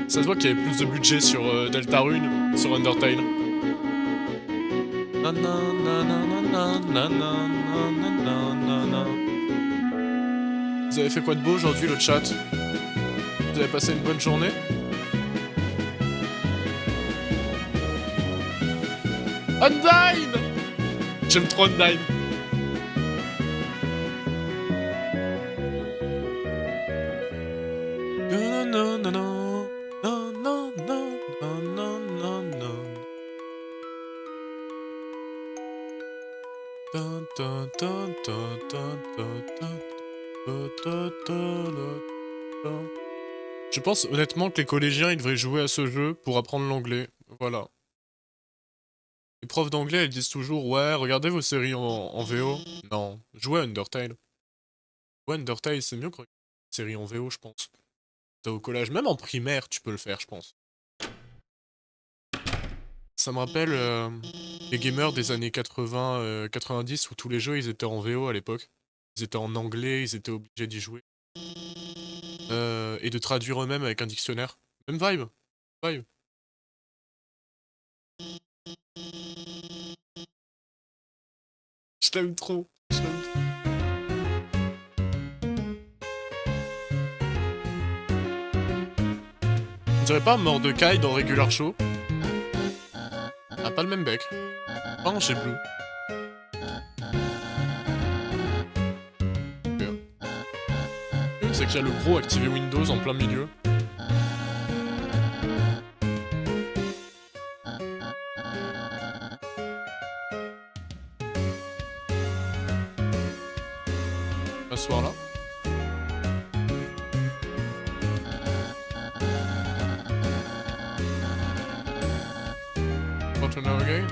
Ça se voit qu'il y avait plus de budget sur Deltarune, sur Undertale. Vous avez fait quoi de beau aujourd'hui, le chat? Vous avez passé une bonne journée? Undyne! J'aime trop Undyne. Je pense honnêtement que les collégiens ils devraient jouer à ce jeu pour apprendre l'anglais. Voilà. Les profs d'anglais elles disent toujours ouais regardez vos séries en VO. Non, jouez à Undertale. Ouais Undertale c'est mieux que une série en VO je pense. T'es au collège, même en primaire tu peux le faire je pense. Ça me rappelle les gamers des années 80, 90 où tous les jeux ils étaient en VO à l'époque. Ils étaient en anglais, ils étaient obligés d'y jouer. Et de traduire eux-mêmes avec un dictionnaire. Même vibe. Vibe. Je t'aime trop. Je t'aime trop. On dirait pas Mordecai dans Regular Show. Ah, pas le même bec. Pas chez Blue. C'est qu'il y a le gros activé Windows en plein milieu. À ce soir-là. Partner again.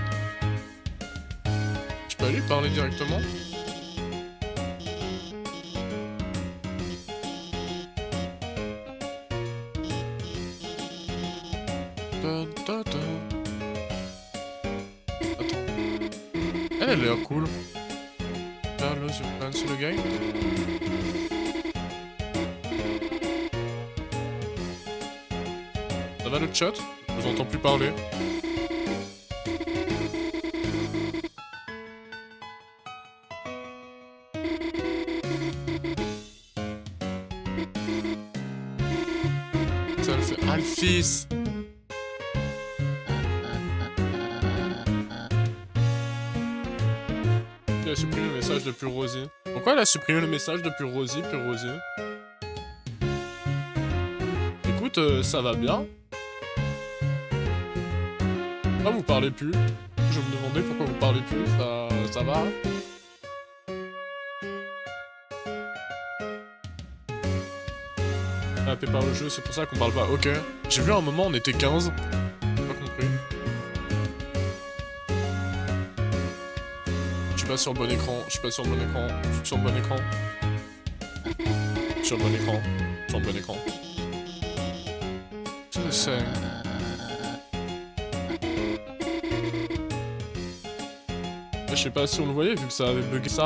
Je peux aller parler directement. Attends. Elle a l'air cool. Là, sur plan sur le game. Ça va le chat? Je vous entends plus parler. Ça le fait. Ah, le fils! Elle a supprimé le message de Pure Rosy. Pourquoi elle a supprimé le message de Pure Rosy, Écoute, ça va bien. Pourquoi vous parlez plus? Je me demandais pourquoi vous parlez plus, ça va? Happé par le jeu, c'est pour ça qu'on parle pas. Ok. J'ai vu à un moment on était 15. J'ai pas compris. Je suis pas sur le bon écran, je suis pas sur le bon écran, je suis sur le bon écran. Je suis sur le bon écran, sur le bon écran. Je sais. Je sais pas si on le voyait vu que ça avait bugué ça.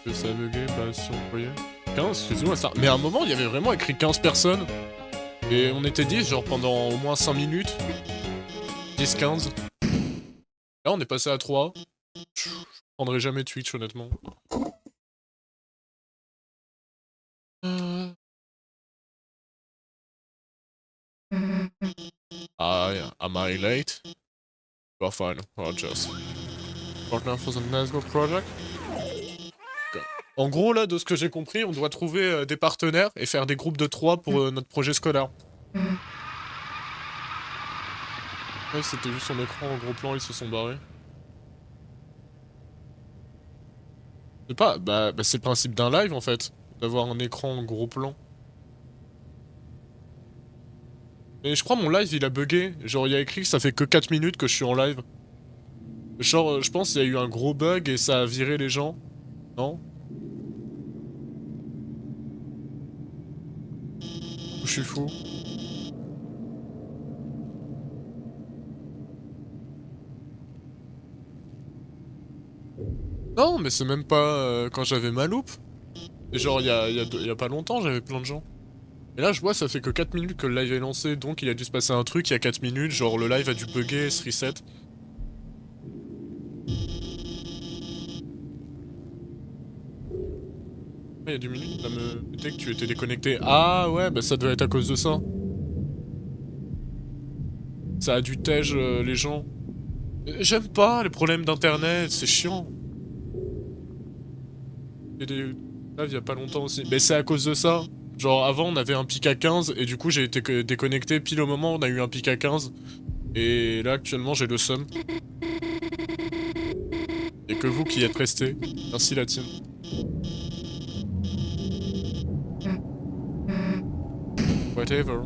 Que ça a bugué, bah si on le voyait. 15, excusez-moi ça. Mais à un moment il y avait vraiment écrit 15 personnes. Et on était 10 genre pendant au moins 5 minutes. 10-15. Là on est passé à 3. Je prendrai jamais Twitch honnêtement. Am I late? Well, fine, I'll just. Partner for the Nazgûl project? En gros, là, de ce que j'ai compris, on doit trouver des partenaires et faire des groupes de 3 pour notre projet scolaire. Ouais, c'était juste son écran en gros plan, ils se sont barrés. C'est pas... Bah c'est le principe d'un live, en fait. D'avoir un écran en gros plan. Mais je crois mon live, il a bugué. Genre, il y a écrit que ça fait que 4 minutes que je suis en live. Genre, je pense qu'il y a eu un gros bug et ça a viré les gens. Non? Je suis fou. Non, mais c'est même pas quand j'avais ma loupe. Et genre, il y a pas longtemps, j'avais plein de gens. Et là, je vois, ça fait que 4 minutes que le live est lancé, donc il a dû se passer un truc il y a 4 minutes, genre le live a dû bugger, se reset. Il y a 10 minutes, ça me disait que tu étais déconnecté. Ah ouais, bah ça devait être à cause de ça. Ça a dû tège les gens. J'aime pas les problèmes d'internet, c'est chiant. Il y a des lives il y a pas longtemps aussi. Mais c'est à cause de ça. Genre avant on avait un pic à 15 et du coup j'ai été déconnecté pile au moment où on a eu un pic à 15. Et là actuellement j'ai le seum. Et que vous qui êtes restés. Merci la team. Whatever.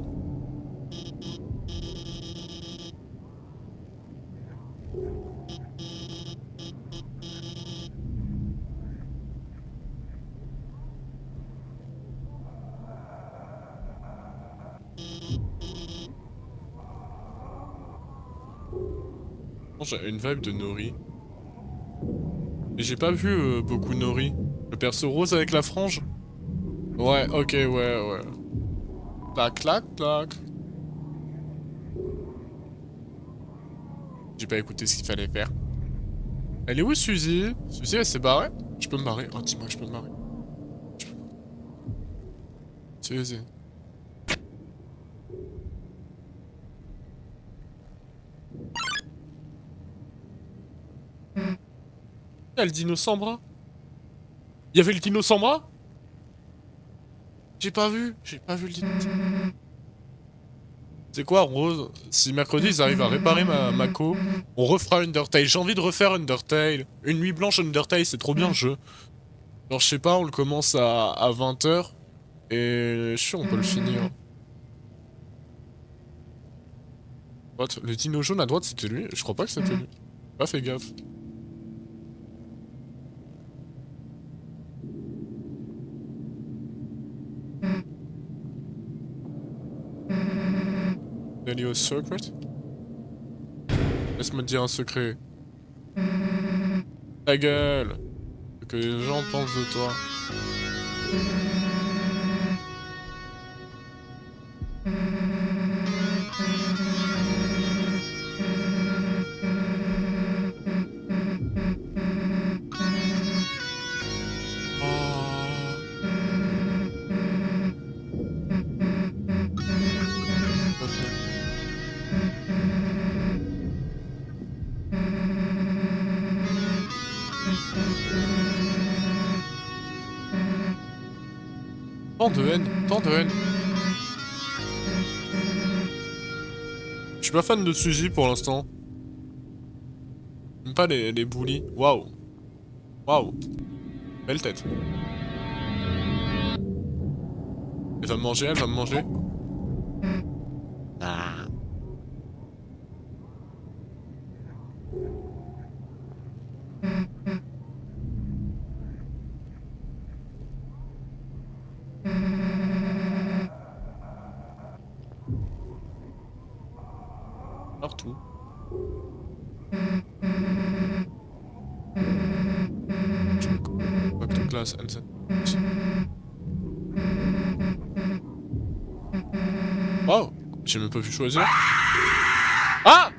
J'ai une vibe de Nori. Mais j'ai pas vu beaucoup Nori. Le perso rose avec la frange. Ouais, ok, ouais, ouais. Clac, clac, clac. J'ai pas écouté ce qu'il fallait faire. Elle est où, Suzy? Suzy, elle s'est barrée? Je peux me barrer. Oh, dis-moi que je peux me barrer. Suzy. Il y a le dino sans bras. Il y avait le dino sans bras? J'ai pas vu le dino. C'est quoi, Rose? Si mercredi ils arrivent à réparer ma co, on refera Undertale. J'ai envie de refaire Undertale. Une nuit blanche Undertale, c'est trop bien le jeu. Genre, je sais pas, on le commence à 20 h. Et je suis sûr, on peut le finir. What? Le dino jaune à droite, c'était lui? Je crois pas que c'était lui. J'ai pas fait gaffe. Tell you a secret? Laisse-moi te dire un secret. Ta gueule! Ce que les gens pensent de toi. Oh. Tant de haine, tant de haine. Je suis pas fan de Suzy pour l'instant. Même pas les bullies. Waouh. Waouh. Belle tête. Elle va me manger, elle va me manger. Ah. Partout. Back to class and then... Wow. J'ai même pas pu choisir. Ah!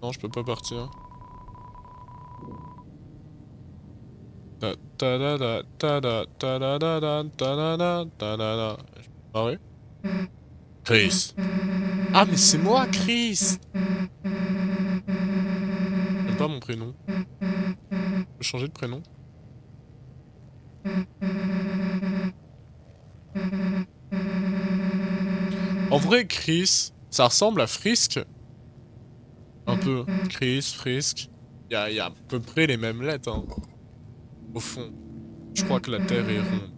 Non, je peux pas partir. Ta ta da da ta da ta da da da ta da da ta da da. Je peux me barrer? Chris. Ah, mais c'est moi, Chris! J'aime pas mon prénom. Je peux changer de prénom? En vrai, Chris, ça ressemble à Frisk. Un peu. Chris, Frisk. Y a à peu près les mêmes lettres, hein. Au fond. Je crois que la Terre est ronde.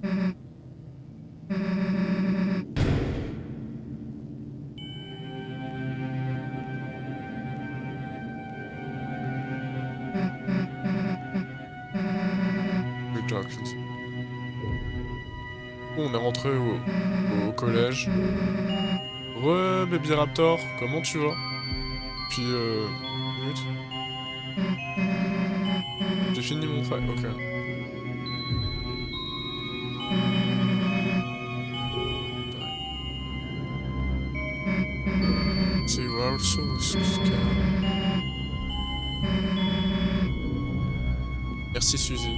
Reductions. On est rentré au collège. Baby Raptor, comment tu vas? Puis, minute. J'ai fini mon fight, ok. C'est also Merci Suzy.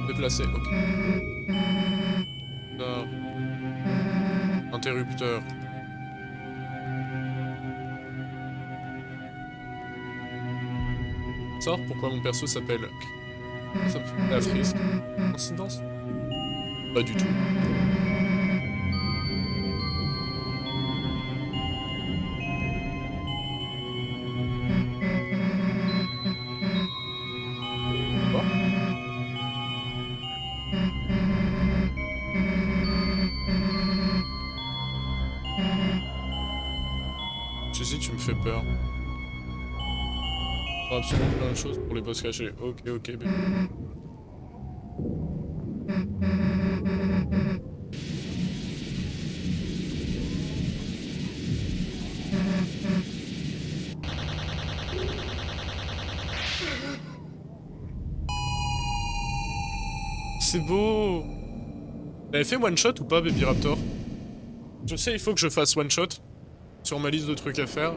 Déplacé, ok. Interrupteur. Savoir pourquoi mon perso s'appelle... Ça me fait la frisque. Coïncidence? Pas du tout. Quoi? Suzy, tu me fais peur. Faut absolument plein de choses pour les boss cachés. Ok, ok, bébé. C'est beau. T'avais fait one shot ou pas, Baby Raptor? Je sais, il faut que je fasse one shot sur ma liste de trucs à faire.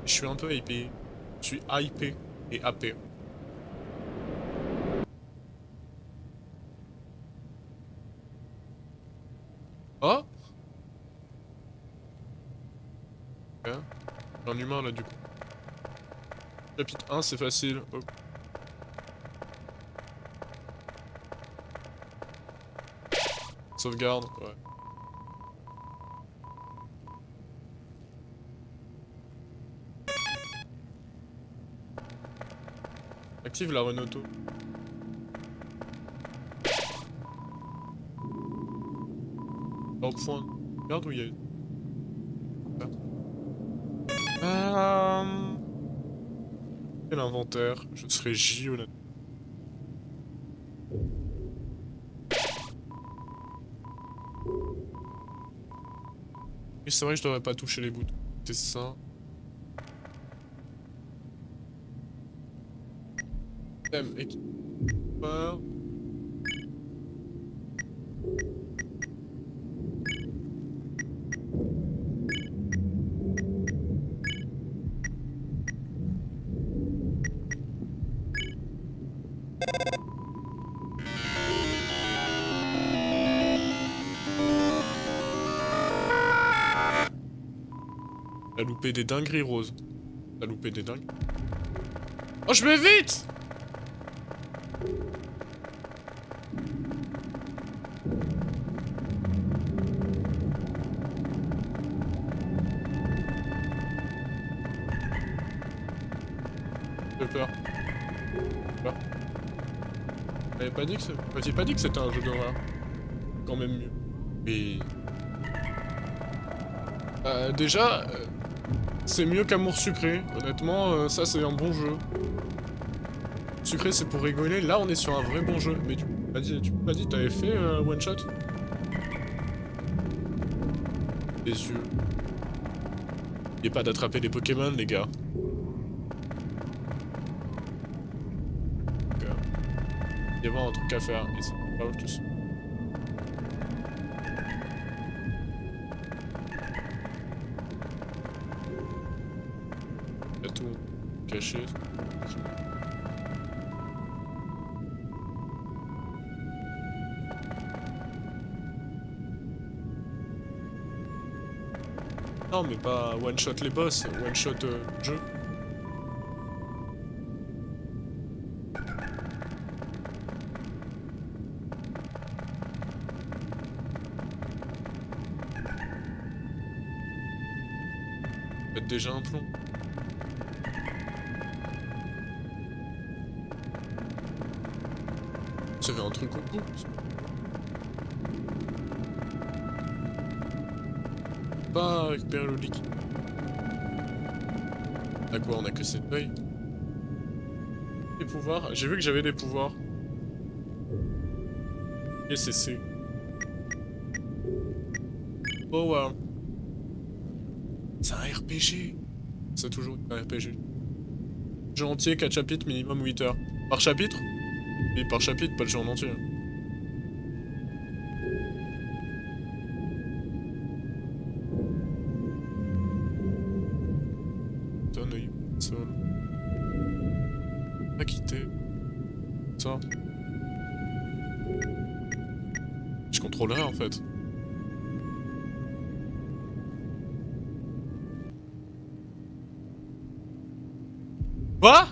Je suis un peu hypé. Je suis hypé et AP. Oh? Ok. Un humain là du coup. Chapitre 1, c'est facile. Oh. Sauvegarde, ouais. Active la Renault. Au point. Regarde où il y a eu. Quel inventaire? Je serais J honnêtement. Oui, c'est vrai que je devrais pas toucher les boutons. C'est ça. Thème équipeur. T'as loupé des dingueries, Rose. T'as loupé des dingues. Oh, je vais vite! J'ai peur. Peur. T'avais pas dit que c'est... T'avais pas dit que c'était un jeu d'horreur. Quand même mieux. Mais... déjà... c'est mieux qu'Amour Sucré. Honnêtement, ça c'est un bon jeu. Sucré c'est pour rigoler. Là on est sur un vrai bon jeu. Mais tu m'as dit t'avais fait one shot? Les yeux. N'oubliez pas d'attraper des Pokémon les gars. Il y avoir un truc à faire. Et c'est pas où tous. Il y a tout caché. Non mais pas one shot les boss, one shot jeu. Faites déjà un plomb. Ça fait un truc au bout. Pas récupérer le liquide. À quoi on a que cette feuille? Des pouvoirs. J'ai vu que j'avais des pouvoirs. SCC. Oh wow. C'est un RPG. C'est toujours un RPG. Jeu entier, 4 chapitres, minimum 8 heures. Par chapitre? Oui, par chapitre, pas le jeu en entier. Donne Soul. Pas quitté. Ça. Je contrôlerai en fait. Quoi?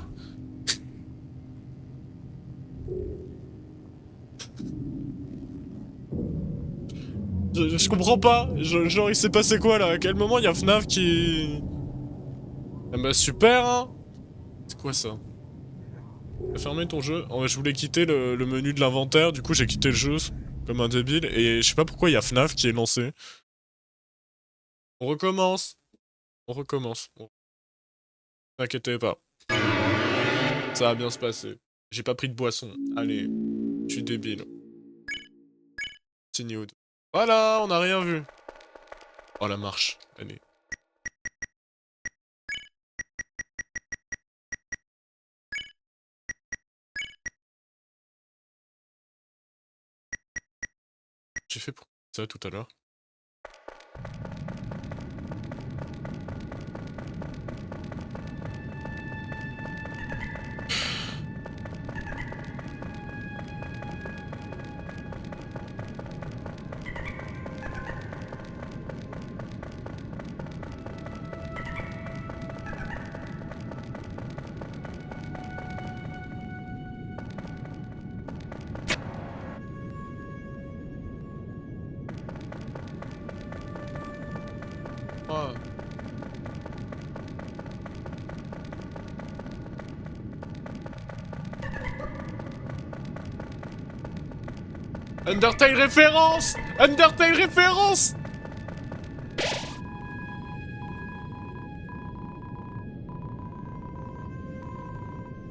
Je comprends pas. Genre, il s'est passé quoi là? À quel moment il y a FNAF qui... Ah bah super hein. C'est quoi ça? T'as fermé ton jeu? Oh, je voulais quitter le menu de l'inventaire, du coup j'ai quitté le jeu comme un débile, et je sais pas pourquoi il y a FNAF qui est lancé. On recommence. On recommence. T'inquiète pas. Ça va bien se passer. J'ai pas pris de boisson. Allez, je suis débile. Continued. Voilà, on a rien vu. Oh la marche, allez. J'ai fait pour ça tout à l'heure. Oh. Undertale référence! Undertale référence!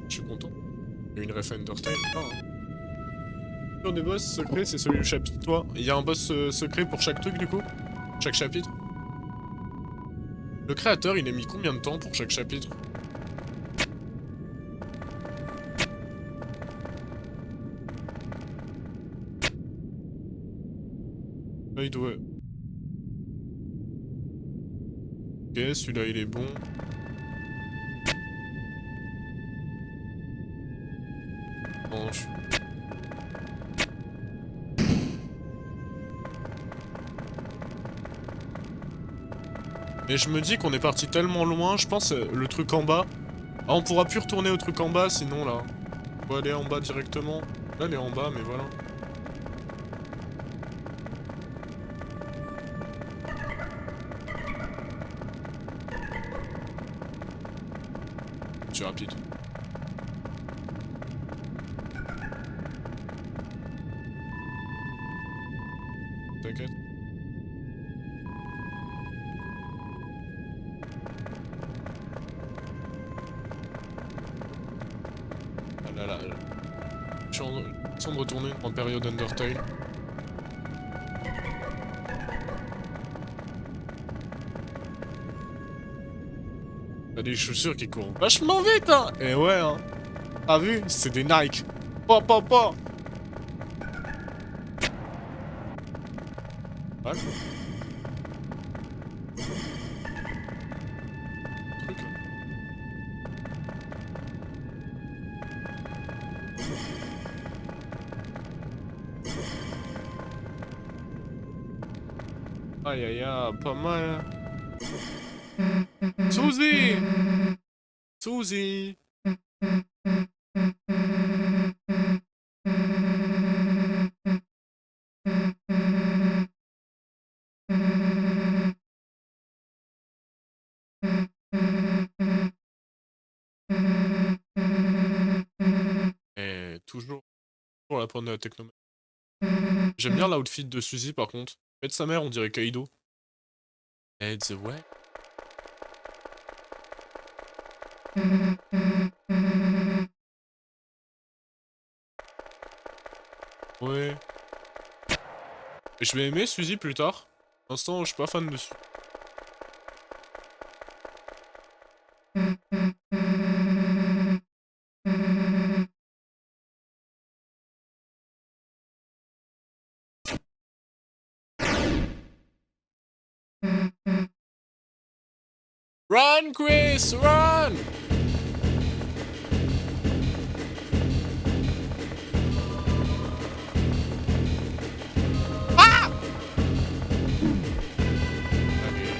Je suis content. Il y a une ref Undertale. Ah, hein. Un des boss secrets, c'est celui du chapitre 3. Il y a un boss secret pour chaque truc du coup? Chaque chapitre? Le créateur, il a mis combien de temps pour chaque chapitre? Là, il doit... Ok, celui-là, il est bon. Non, je... Et je me dis qu'on est parti tellement loin, je pense le truc en bas. Ah, on pourra plus retourner au truc en bas sinon là. On va aller en bas directement. Là, elle est en bas, mais voilà. C'est rapide. T'inquiète. Ah là là. Je suis en train de retourner en période Undertale. T'as des chaussures qui courent vachement vite, hein. Et ouais, hein. T'as vu? C'est des Nike. Pa pa pa. Ouais, quoi. Truc, là. Aïe aïe aïe, pas mal. Suzy! Suzy! Et toujours pour la prendre de la techno. J'aime bien l'outfit de Suzy par contre. Et de sa mère, on dirait Kaido. Lead the way. Ouais. Et je vais aimer Suzy plus tard. Pour l'instant, je suis pas fan de Suzy. Run, Chris, run! Ah! Allez.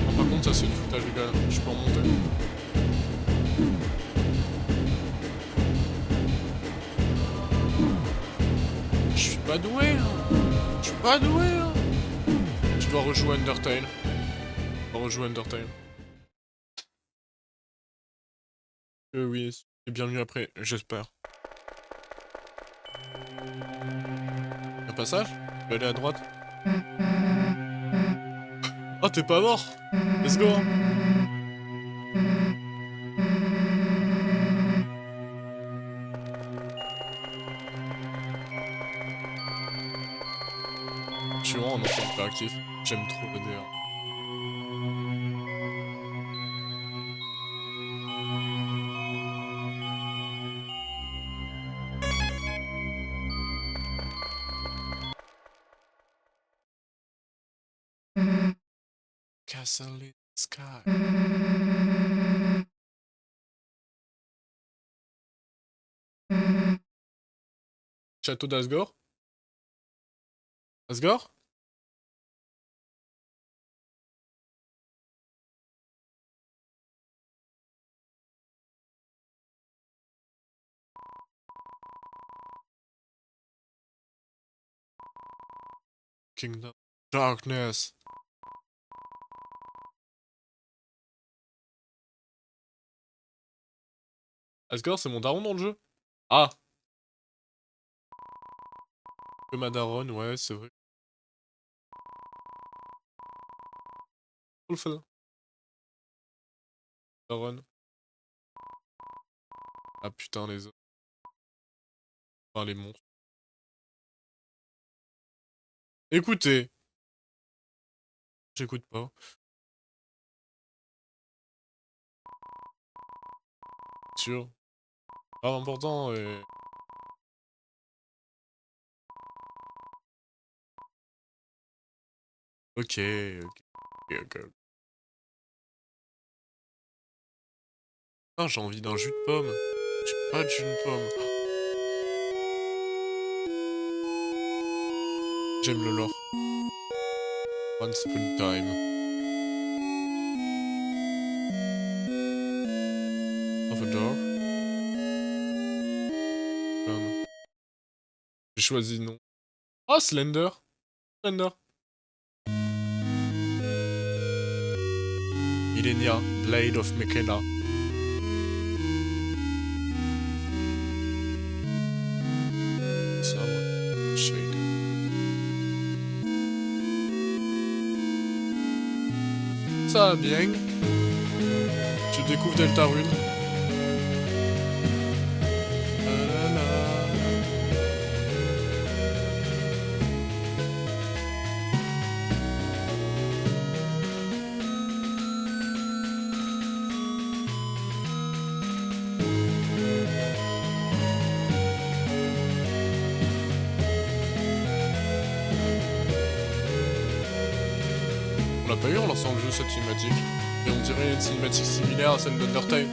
Oh, par contre, ça c'est du foutage, les gars. Je peux remonter. Je suis pas doué, hein. Je suis pas doué, hein. Je dois rejouer Undertale. Je dois rejouer Undertale. Oui, c'est bien mieux après, j'espère. Un passage? Je vais aller à droite. Oh, t'es pas mort! Let's go! Je suis vraiment un enfant hyperactif. J'aime trop le DR. Castle in the Sky. Château d'Asgore? Asgore? Kingdom. Darkness. Asgore, c'est mon daron dans le jeu? Ah! Que ma daronne, ouais, c'est vrai. Cool, daronne. Ah putain, les autres. Enfin, les monstres. Écoutez. J'écoute pas. Sûr. Pas important et... Ok, ok. Ah, j'ai envie d'un jus de pomme. J'ai pas de jus de pomme. J'aime le lore. Once upon a time. Of a door. J'ai choisi non. Ah, Slender. Slender. Illenia, Blade of Mekena. Ça, ouais. Shade. Ça va bien. Tu découvres Deltarune. On l'a pas eu en lançant le jeu cette cinématique. Et on dirait une cinématique similaire à celle d'Undertale.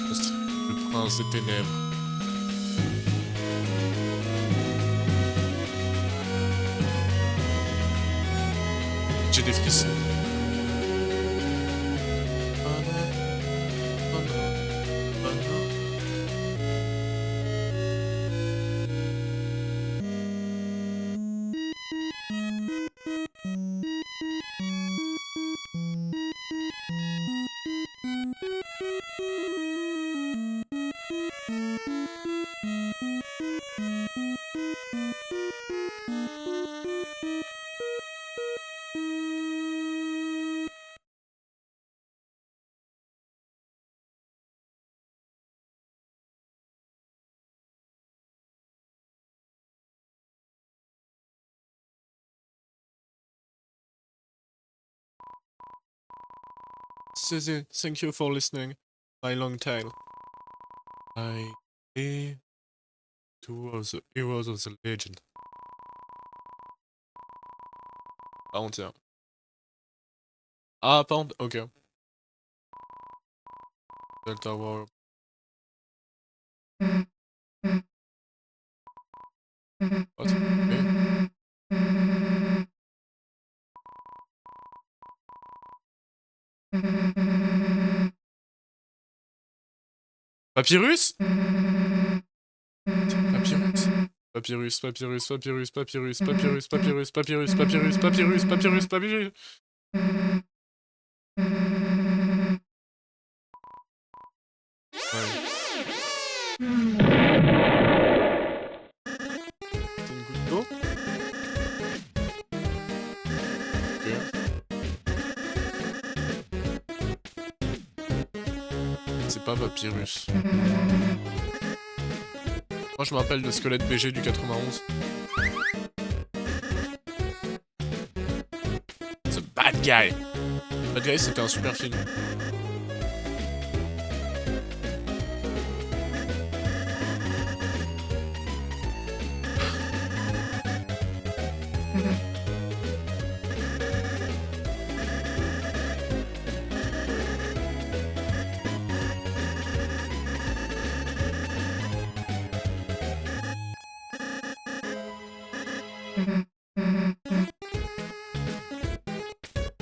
Le prince des ténèbres. J'ai des frissons. Suzy, thank you for listening. My long tail. I am towards the heroes of the legend. Ah, on tient. Ah, pardon, ok. Delta War. What? Okay. Papyrus? Papyrus? Papyrus, papyrus, papyrus, papyrus, papyrus, papyrus, papyrus, papyrus, papyrus, papyrus, papyrus. Ouais. C'est une goutte d'eau? Ok. C'est pas papyrus. Moi je me rappelle de Squelette BG du 91. The Bad Guy. Bad Guy c'était un super film.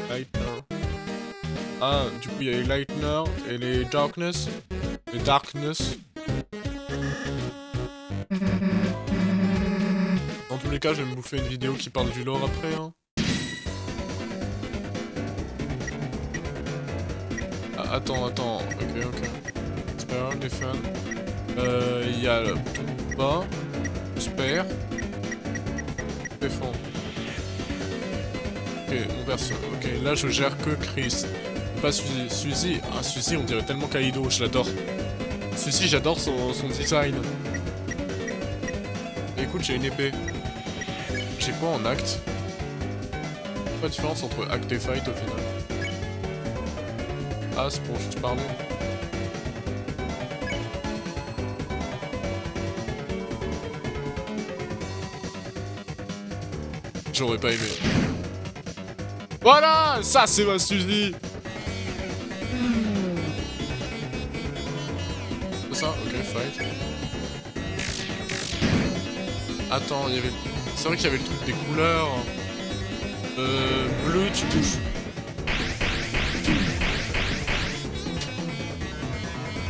Lightner. Ah, du coup il y a les Lightner et les Darkness. Les Darkness. Dans tous les cas, je vais me bouffer une vidéo qui parle du lore après. Hein. Ah, attends. Ok. Spare, Defend. Il y a le bas. Spare. Défendre. Ok, mon perso. Ok, là je gère que Chris. Pas Suzy. Suzy. Ah, Suzy, on dirait tellement Kaido, je l'adore. Suzy, j'adore son design. Et écoute, j'ai une épée. J'ai quoi en acte? Pas de différence entre acte et fight au final. Ah, c'est pour juste parler. J'aurais pas aimé. Voilà, ça c'est ma Suzy. C'est ça? Ok, fight. Attends, il y avait... C'est vrai qu'il y avait le truc des couleurs. Bleu, tu bouges.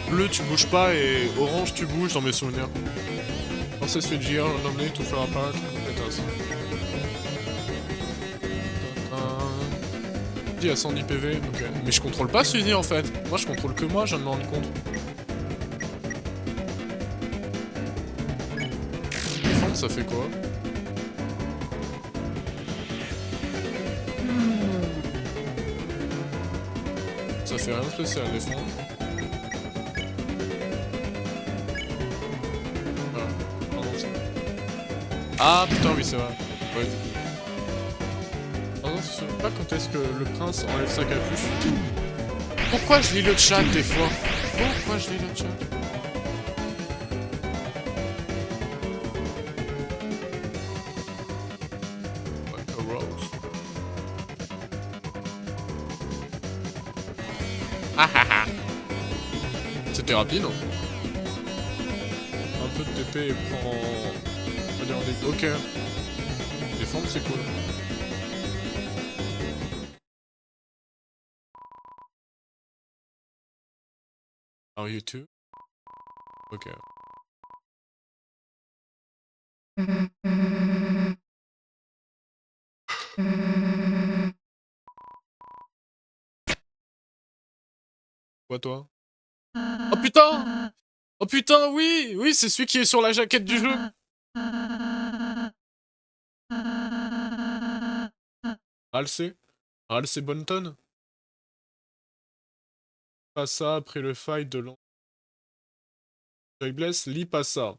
Bleu, tu bouges pas et orange, tu bouges dans mes souvenirs. Pensez ce GR, l'emmener, tout faire apparaître, compétence. Il y a 110 PV, ok. Mais je contrôle pas Suzy en fait. Moi je contrôle que moi, je viens de m'en rendre compte. Défendre, ça fait quoi? Ça fait rien de spécial, défendre. Ah putain, oui, c'est vrai. Ouais. Pardon, je sais pas quand est-ce que le prince enlève sa capuche. Pourquoi je lis le chat des fois? Pourquoi je lis le chat? Ah ah ah. C'était rapide, hein. Un peu de TP et prend... On va dire des... Ok. Défendre, c'est cool. Are you too? Ok. Quoi, toi? Oh putain! Oh putain, oui! Oui, c'est celui qui est sur la jaquette du jeu! Halsey? Halsey Bonton? Pas ça après le fight de l'an. Bless, lis pas ça.